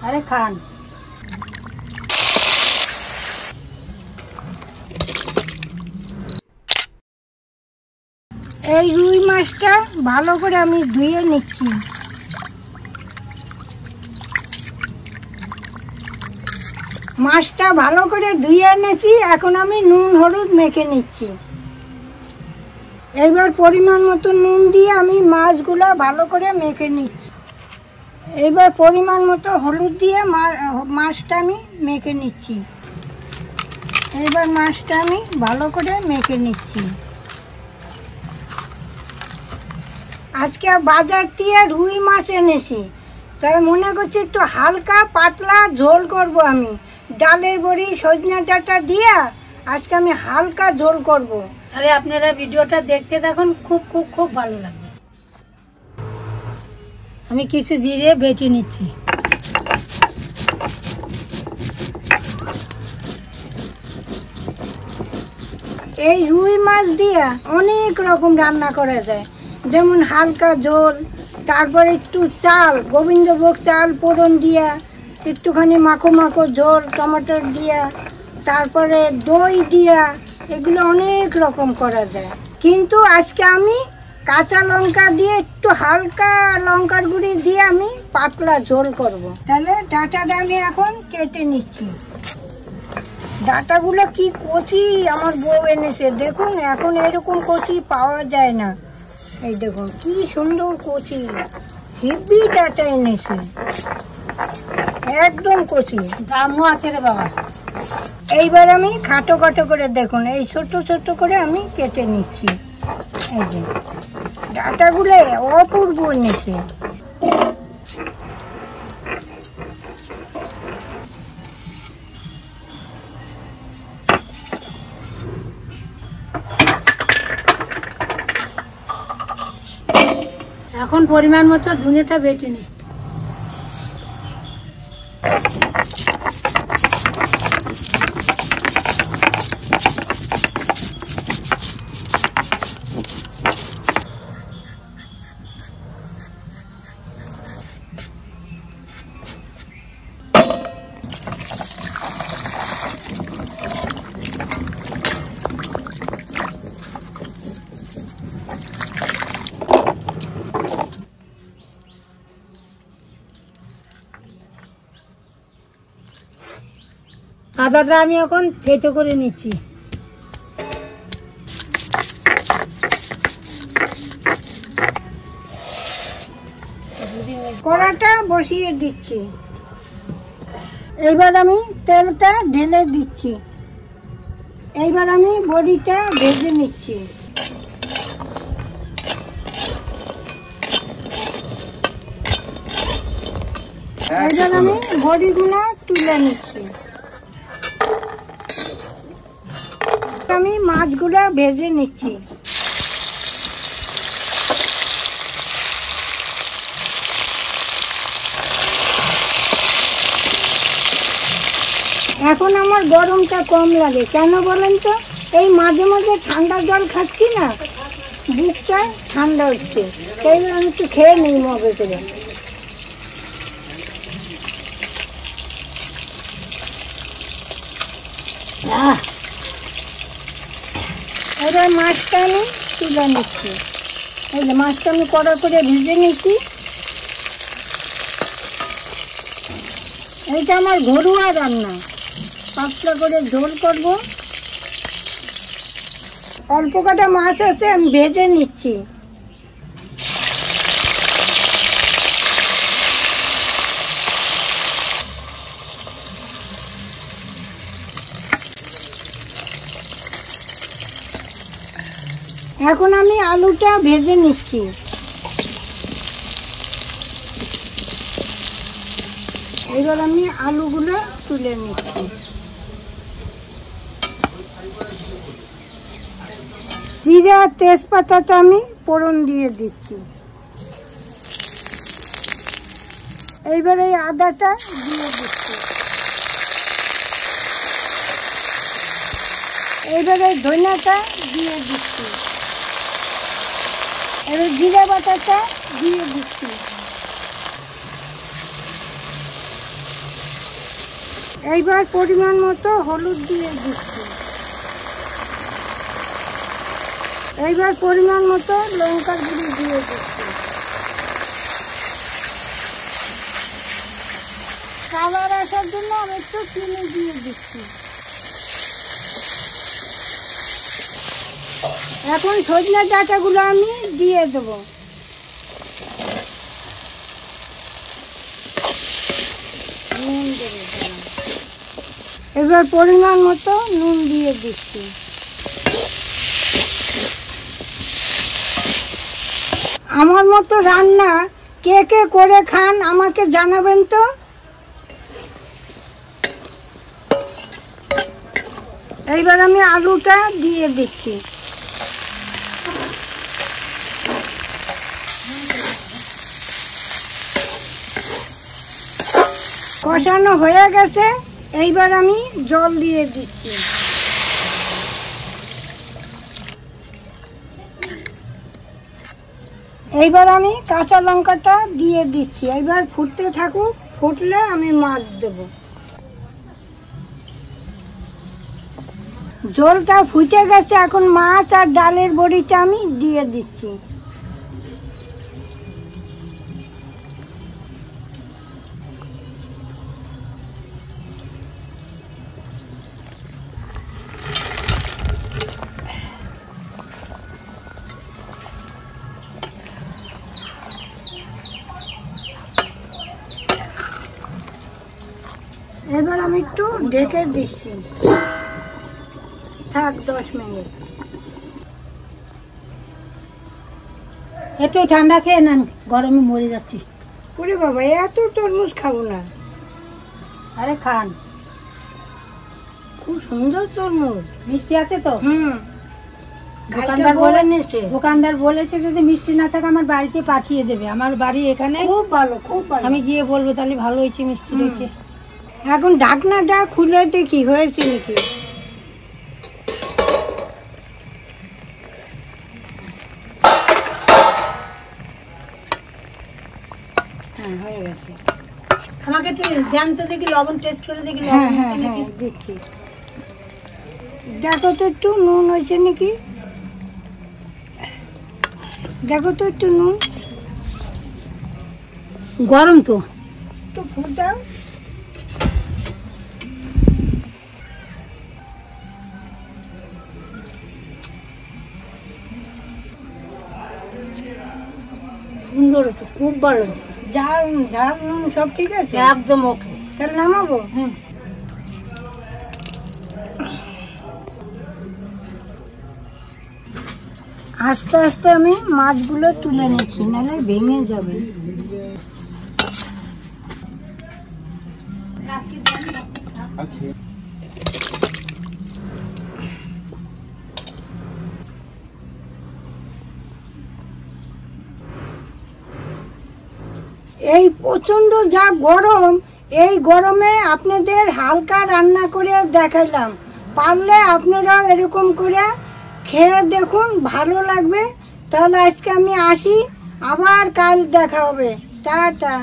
আরে খান। এই রুই মাছটা ভালো করে আমি ধুয়ে নিচ্ছি। মাছটা ভালো করে ধুয়ে এনেছি, এখন আমি নুন হলুদ মেখে নিচ্ছি। এইবার পরিমাণ মতো নুন দিয়ে আমি মাছগুলো ভালো করে মেখে নিচ্ছি। এইবার পরিমাণ মতো হলুদ দিয়ে মাছটা আমি মেখে নিচ্ছি। এইবার মাছটা আমি ভালো করে মেখে নিচ্ছি। আজকে বাজার দিয়ে রুই মাছ এনেছি, তাই মনে করছি একটু হালকা পাতলা ঝোল করব। আমি ডালের বড়ি সজনা ডাঁটা দিয়ে আজকে আমি হালকা ঝোল করব। তাহলে আপনারা ভিডিওটা দেখতে থাকুন, খুব খুব খুব ভালো লাগবে। আমি কিছু জিরে বেটে নিচ্ছি। এই রুই মাছ দিয়ে অনেক রকম রান্না করা যায়, যেমন হালকা ঝোল, তারপর একটু চাল গোবিন্দভোগ চাল ফোড়ন দিয়া একটুখানি মাখো মাখো ঝোল টমেটোর দিয়া, তারপরে দই দিয়া, এগুলো অনেক রকম করা যায়। কিন্তু আজকে আমি কাঁচা লঙ্কা দিয়ে একটু হালকা লঙ্কার গুঁড়ি দিয়ে আমি পাতলা ঝোল করব। তাহলে ডাঁটাটা আমি এখন কেটে নিচ্ছি। ডাঁটাগুলো কি কচি আমার বউ এনেছে, দেখুন এখন এরকম কচি পাওয়া যায় না। এই দেখুন কি সুন্দর কচি হেভি ডাঁটা এনেছে, একদম কচি, দামও আছে রে বাবা। এইবার আমি খাটো খাটো করে দেখুন এই ছোট ছোট করে আমি কেটে নিচ্ছি। এই যে ডাঁটাগুলো অপূর্ব এনেছে। এখন পরিমাণ মতো ধনেটা বেটে নিই। আদাটা আমি এখন থেতো করে নিচ্ছি। কড়াটা বসিয়ে দিচ্ছি। এইবার আমি তেলটা ঢেলে দিচ্ছি। এইবার আমি বড়িটা ভেজে নিচ্ছি। এইবার আমি বড়িগুলো তুলে নিচ্ছি। আমি মাছগুলো ভেজে নিচ্ছি। এখন আমার গরমটা কম লাগে, কেন বলেন তো? এই মাঝে মাঝে ঠান্ডা জল খাচ্ছি না, বুকটা ঠান্ডা হচ্ছে, তাই আমি একটু খেয়ে নিই মগে করে। এবার মাছটা আমি তুলে নিচ্ছি। এই যে মাছটা আমি কড়া করে ভেজে নিচ্ছি। এইটা আমার ঘরোয়া রান্না, পাতলা করে ঝোল করব। অল্প কটা মাছ আছে, আমি ভেজে নিচ্ছি। এখন আমি আলুটা ভেজে নিচ্ছি। এবার আমি আলুগুলো তুলে নিচ্ছি। জিরা তেজপাতাটা আমি ফোড়ন দিয়ে দিচ্ছি। এইবার এই আদাটা দিয়ে দিচ্ছি। এইবার এই ধনিয়াটা দিয়ে দিচ্ছি। এবার জিরা বাটাটা দিয়ে দিচ্ছি। এইবার পরিমাণ মতো হলুদ দিয়ে দিচ্ছি। এইবার পরিমাণ মতো লঙ্কার গুঁড়ি দিয়ে দিচ্ছি। কালার আসার জন্য আমি একটু চিনি দিয়ে দিচ্ছি। এখন সজনে ডাঁটাগুলো আমি দিয়ে দেবো। নুন দেবো, এবার পরিমাণ মতো নুন দিয়ে দিচ্ছি। আমার মতো রান্না কে কে করে খান আমাকে জানাবেন তো। এইবার আমি আলুটা দিয়ে দিচ্ছি। কষানো হয়ে গেছে, এইবার আমি জল দিয়ে দিচ্ছি। এইবার আমি কাঁচা লঙ্কাটা দিয়ে দিচ্ছি। এইবার ফুটতে থাকুক, ফুটলে আমি মাছ দেব। জলটা ফুটে গেছে, এখন মাছ আর ডালের বড়িটা আমি দিয়ে দিচ্ছি। এবার আমি একটু ঢেকে দিচ্ছি, থাক 10 মিনিট। একটু ঠান্ডা খেয়ে নেন, গরমে মরে যাচ্ছি। ওরে বাবা, এত তরমুজ খাবো না। আরে খান, খুব সুন্দর তরমুজ। মিষ্টি আছে তো? দোকানদার বলেছে যদি মিষ্টি না থাকে আমার বাড়িতে পাঠিয়ে দেবে। আমার বাড়ি এখানে। খুব ভালো, খুব ভালো। আমি গিয়ে বলবো তাহলে ভালো হয়েছে, মিষ্টি হয়েছে। এখন ঢাকনাটা খুলে দেখি হয়েছে নাকি। হ্যাঁ, হয়ে গেছে। আমাকে একটু দেন তো দেখি, লবণ টেস্ট করে দেখি। হ্যাঁ হ্যাঁ হ্যাঁ, দিচ্ছি। দেখো তো একটু নুন হয়েছে নাকি, দেখো তো একটু নুন। গরম তো, একটু ফুটাও। সুন্দর হচ্ছে, খুব ভালো হচ্ছে। ঝাল ঝাল নুন সব ঠিক আছে, একদম ওকে। তাহলে নামাবো। হুম, আস্তে আস্তে আমি মাছগুলো তুলে নিচ্ছি, নাহলে ভেঙে যাবে। এই প্রচন্ড যা গরম, এই গরমে আপনাদের হালকা রান্না করে দেখাইলাম। পারলে আপনারাও এরকম করে খেয়ে দেখুন, ভালো লাগবে। তাহলে আজকে আমি আসি, আবার কাল দেখা হবে। টাটা।